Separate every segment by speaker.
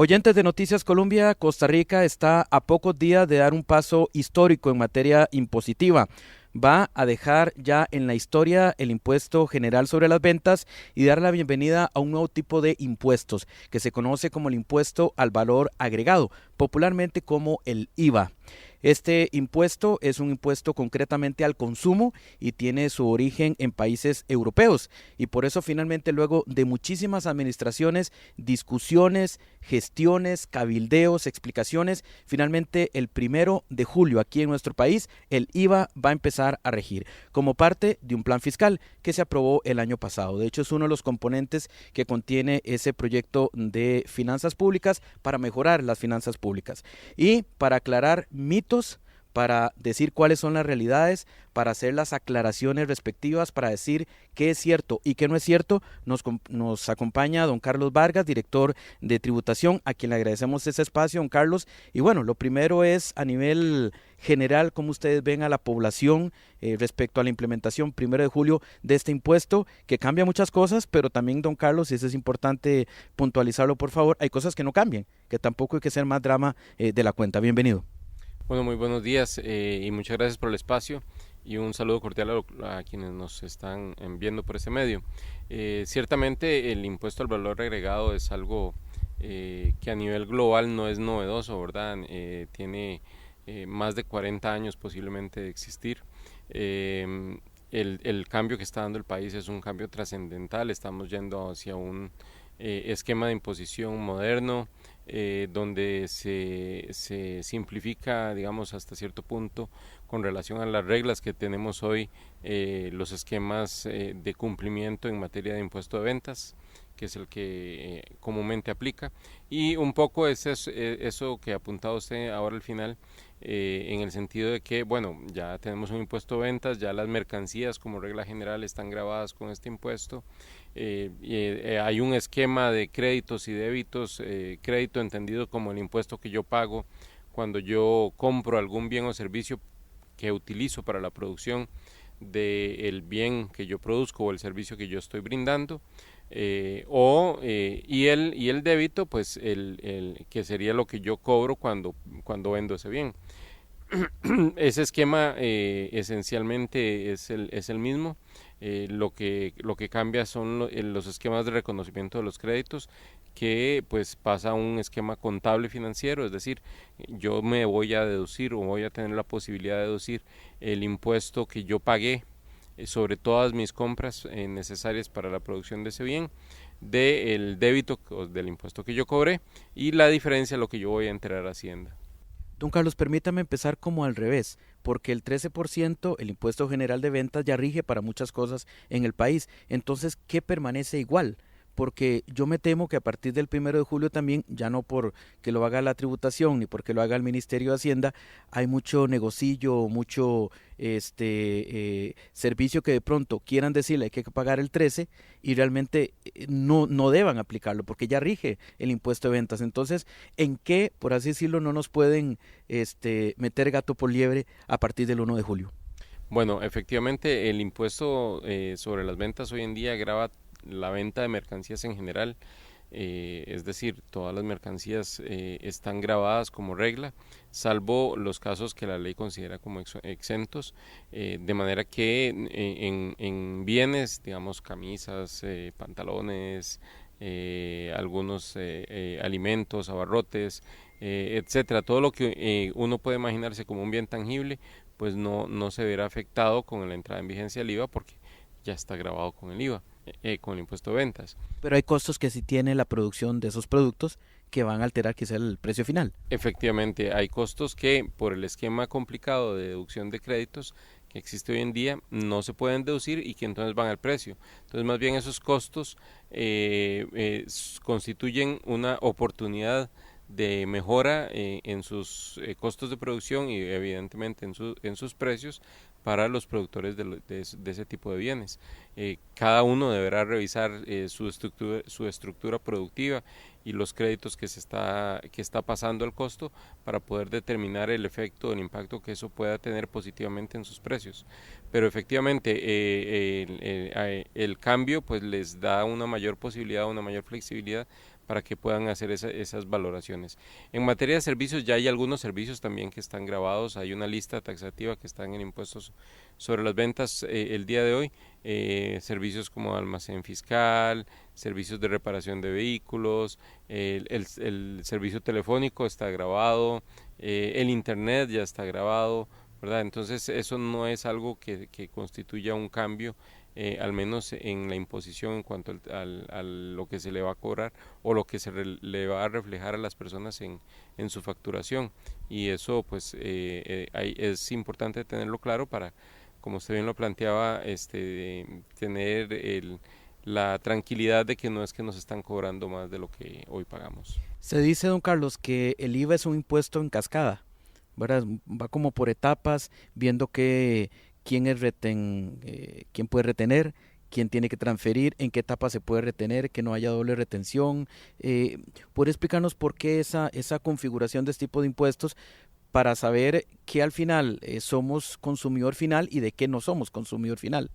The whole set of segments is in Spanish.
Speaker 1: Oyentes de Noticias Colombia, Costa Rica está a pocos días de dar un paso histórico en materia impositiva. Va a dejar ya en la historia el impuesto general sobre las ventas y dar la bienvenida a un nuevo tipo de impuestos que se conoce como el impuesto al valor agregado, popularmente como el IVA. Este impuesto es un impuesto concretamente al consumo y tiene su origen en países europeos y por eso finalmente luego de muchísimas administraciones, discusiones, gestiones, cabildeos, explicaciones, finalmente el 1 de julio aquí en nuestro país el IVA va a empezar a regir como parte de un plan fiscal que se aprobó el año pasado. De hecho es uno de los componentes que contiene ese proyecto de finanzas públicas para mejorar las finanzas públicas y para aclarar mitos, para decir cuáles son las realidades, para hacer las aclaraciones respectivas, para decir qué es cierto y qué no es cierto, nos acompaña don Carlos Vargas, director de tributación, a quien le agradecemos ese espacio, don Carlos. Y bueno, lo primero es a nivel general, cómo ustedes ven a la población respecto a la implementación 1 de julio de este impuesto, que cambia muchas cosas, pero también, don Carlos, y eso es importante puntualizarlo, por favor, hay cosas que no cambian, que tampoco hay que ser más drama de la cuenta. Bienvenido.
Speaker 2: Bueno, muy buenos días y muchas gracias por el espacio y un saludo cordial a quienes nos están viendo por ese medio. Ciertamente el impuesto al valor agregado es algo que a nivel global no es novedoso, ¿verdad? Tiene más de 40 años posiblemente de existir. El cambio que está dando el país es un cambio trascendental, estamos yendo hacia un esquema de imposición moderno, donde se simplifica, digamos, hasta cierto punto con relación a las reglas que tenemos hoy, los esquemas de cumplimiento en materia de impuesto de ventas, que es el que comúnmente aplica, y un poco eso que ha apuntado usted ahora al final, en el sentido de que, bueno, ya tenemos un impuesto de ventas, ya las mercancías como regla general están grabadas con este impuesto, hay un esquema de créditos y débitos, crédito entendido como el impuesto que yo pago cuando yo compro algún bien o servicio que utilizo para la producción del bien que yo produzco o el servicio que yo estoy brindando, y el débito, pues que sería lo que yo cobro cuando vendo ese bien. Ese esquema esencialmente es el mismo. Lo que cambia son los esquemas de reconocimiento de los créditos, que pues pasa a un esquema contable financiero, es decir, yo me voy a deducir o voy a tener la posibilidad de deducir el impuesto que yo pagué sobre todas mis compras necesarias para la producción de ese bien, del débito del impuesto que yo cobré, y la diferencia lo que yo voy a enterar a Hacienda.
Speaker 1: Don Carlos, permítame empezar como al revés, porque el 13%, el impuesto general de ventas, ya rige para muchas cosas en el país. Entonces, ¿qué permanece igual? Porque yo me temo que a partir del 1 de julio también, ya no por que lo haga la tributación ni porque lo haga el Ministerio de Hacienda, hay mucho negocillo, mucho servicio que de pronto quieran decirle hay que pagar el 13 y realmente no deban aplicarlo porque ya rige el impuesto de ventas. Entonces, ¿en qué, por así decirlo, no nos pueden meter gato por liebre a partir del 1 de julio?
Speaker 2: Bueno, efectivamente el impuesto sobre las ventas hoy en día grava la venta de mercancías en general, es decir, todas las mercancías están grabadas como regla, salvo los casos que la ley considera como exentos, de manera que en bienes, digamos, camisas, pantalones, algunos alimentos, abarrotes, etcétera, todo lo que uno puede imaginarse como un bien tangible, pues no se verá afectado con la entrada en vigencia del IVA, porque ya está grabado con el IVA, con el impuesto de ventas.
Speaker 1: Pero hay costos que sí tiene la producción de esos productos que van a alterar quizá el precio final.
Speaker 2: Efectivamente, hay costos que por el esquema complicado de deducción de créditos que existe hoy en día no se pueden deducir y que entonces van al precio. Entonces, más bien esos costos constituyen una oportunidad de mejora en sus costos de producción y evidentemente en sus precios para los productores de ese tipo de bienes. Cada uno deberá revisar su estructura productiva y los créditos que está pasando al costo para poder determinar el efecto, el impacto que eso pueda tener positivamente en sus precios. Pero efectivamente el cambio pues les da una mayor posibilidad, una mayor flexibilidad para que puedan hacer esas valoraciones. En materia de servicios, ya hay algunos servicios también que están grabados, hay una lista taxativa que están en impuestos sobre las ventas el día de hoy, servicios como almacén fiscal, servicios de reparación de vehículos, el servicio telefónico está grabado, el internet ya está grabado, ¿verdad? Entonces eso no es algo que constituya un cambio, al menos en la imposición en cuanto a lo que se le va a cobrar o lo que le va a reflejar a las personas en su facturación. Y eso pues es importante tenerlo claro para, como usted bien lo planteaba, tener la tranquilidad de que no es que nos están cobrando más de lo que hoy pagamos.
Speaker 1: Se dice, don Carlos, que el IVA es un impuesto en cascada, ¿verdad? Va como por etapas, viendo quién puede retener, quién tiene que transferir, en qué etapa se puede retener, que no haya doble retención. ¿Puede explicarnos por qué esa configuración de este tipo de impuestos para saber que al final somos consumidor final y de qué no somos consumidor final?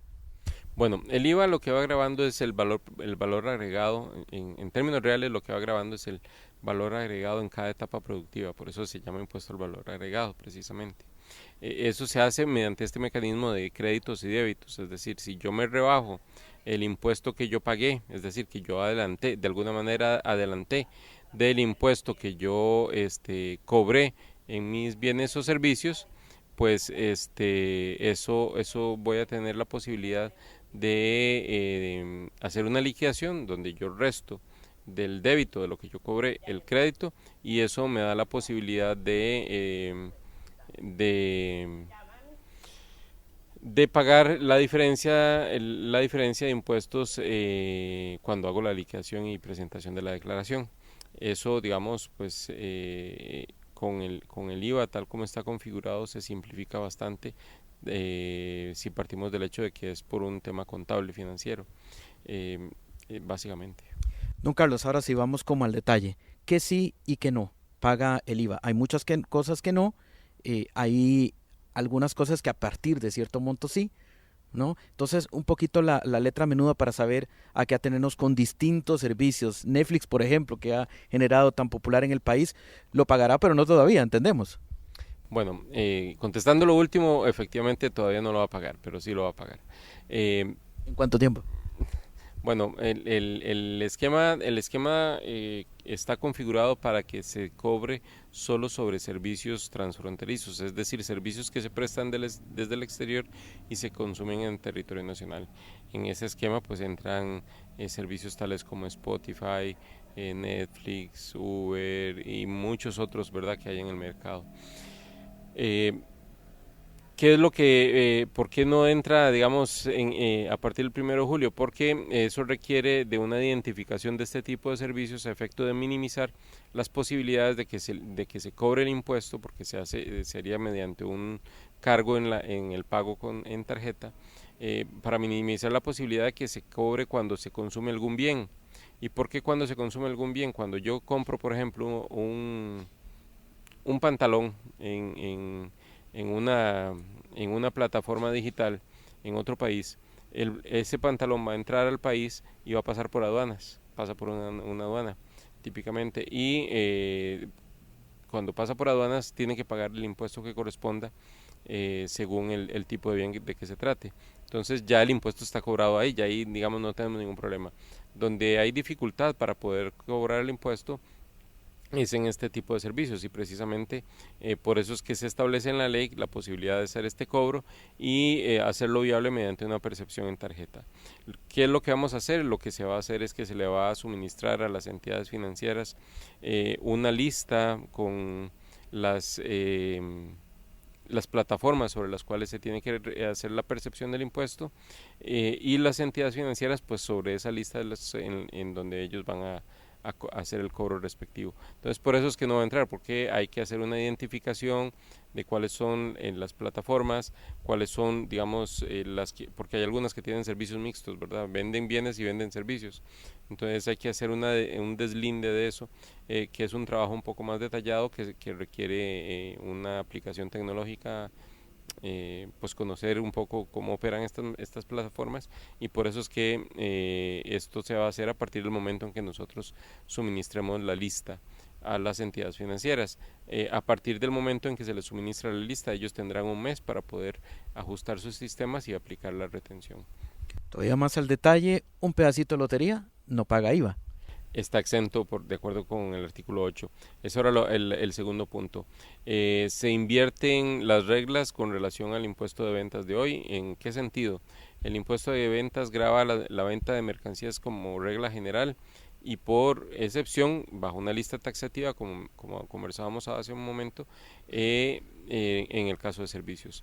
Speaker 2: Bueno, el IVA lo que va agravando es el valor agregado, en términos reales lo que va agravando es el valor agregado en cada etapa productiva, por eso se llama impuesto al valor agregado precisamente. Eso se hace mediante este mecanismo de créditos y débitos, es decir, si yo me rebajo el impuesto que yo pagué, es decir, que yo adelanté, de alguna manera adelanté del impuesto que yo cobré en mis bienes o servicios, pues eso voy a tener la posibilidad de hacer una liquidación donde yo resto del débito de lo que yo cobré el crédito y eso me da la posibilidad de, de pagar la diferencia de impuestos cuando hago la liquidación y presentación de la declaración. Eso, digamos, pues con el IVA tal como está configurado se simplifica bastante si partimos del hecho de que es por un tema contable financiero, básicamente.
Speaker 1: Don Carlos, ahora sí vamos como al detalle. ¿Qué sí y qué no paga el IVA? Hay muchas cosas que no, hay algunas cosas que a partir de cierto monto sí, ¿no? Entonces, un poquito la letra menuda para saber a qué atenernos con distintos servicios. Netflix, por ejemplo, que ha generado tan popular en el país, lo pagará, pero no todavía, entendemos.
Speaker 2: Bueno, contestando lo último, efectivamente todavía no lo va a pagar, pero sí lo va a pagar. Eh,
Speaker 1: ¿En cuánto tiempo?
Speaker 2: Bueno, el esquema está configurado para que se cobre solo sobre servicios transfronterizos, es decir, servicios que se prestan desde el exterior y se consumen en territorio nacional. En ese esquema pues entran servicios tales como Spotify, Netflix, Uber y muchos otros, ¿verdad?, que hay en el mercado. Eh, ¿Qué es lo por qué no entra, digamos, a partir del 1 de julio? Porque eso requiere de una identificación de este tipo de servicios a efecto de minimizar las posibilidades de que se cobre el impuesto, porque sería mediante un cargo en el pago en tarjeta, para minimizar la posibilidad de que se cobre cuando se consume algún bien. ¿Y por qué cuando se consume algún bien? Cuando yo compro, por ejemplo, un pantalón en en una plataforma digital en otro país, ese pantalón va a entrar al país y va a pasar por aduanas, pasa por una aduana típicamente y cuando pasa por aduanas tiene que pagar el impuesto que corresponda según el tipo de bien de que se trate. Entonces ya el impuesto está cobrado ahí, ya ahí digamos no tenemos ningún problema. Donde hay dificultad para poder cobrar el impuesto es en este tipo de servicios y precisamente por eso es que se establece en la ley la posibilidad de hacer este cobro y hacerlo viable mediante una percepción en tarjeta. ¿Qué es lo que vamos a hacer? Lo que se va a hacer es que se le va a suministrar a las entidades financieras una lista con las plataformas sobre las cuales se tiene que hacer la percepción del impuesto y las entidades financieras pues sobre esa lista en donde ellos van a hacer el cobro respectivo. Entonces por eso es que no va a entrar, porque hay que hacer una identificación de cuáles son las plataformas, cuáles son, digamos, porque hay algunas que tienen servicios mixtos, ¿verdad? Venden bienes y venden servicios. Entonces hay que hacer un deslinde de eso, que es un trabajo un poco más detallado, que requiere una aplicación tecnológica pues conocer un poco cómo operan estas plataformas, y por eso es que esto se va a hacer a partir del momento en que nosotros suministremos la lista a las entidades financieras. A partir del momento en que se les suministra la lista, ellos tendrán un mes para poder ajustar sus sistemas y aplicar la retención.
Speaker 1: Todavía más al detalle, un pedacito de lotería no paga IVA.
Speaker 2: Está exento de acuerdo con el artículo 8. Eso era el segundo punto. Se invierten las reglas con relación al impuesto de ventas de hoy. ¿En qué sentido? El impuesto de ventas grava la venta de mercancías como regla general, y por excepción, bajo una lista taxativa, como conversábamos hace un momento, en el caso de servicios.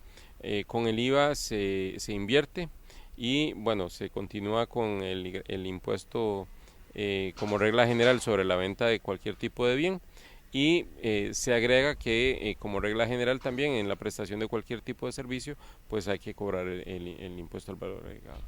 Speaker 2: Con el IVA se invierte, y bueno, se continúa con el impuesto como regla general sobre la venta de cualquier tipo de bien, y se agrega que como regla general también en la prestación de cualquier tipo de servicio, pues hay que cobrar el impuesto al valor agregado.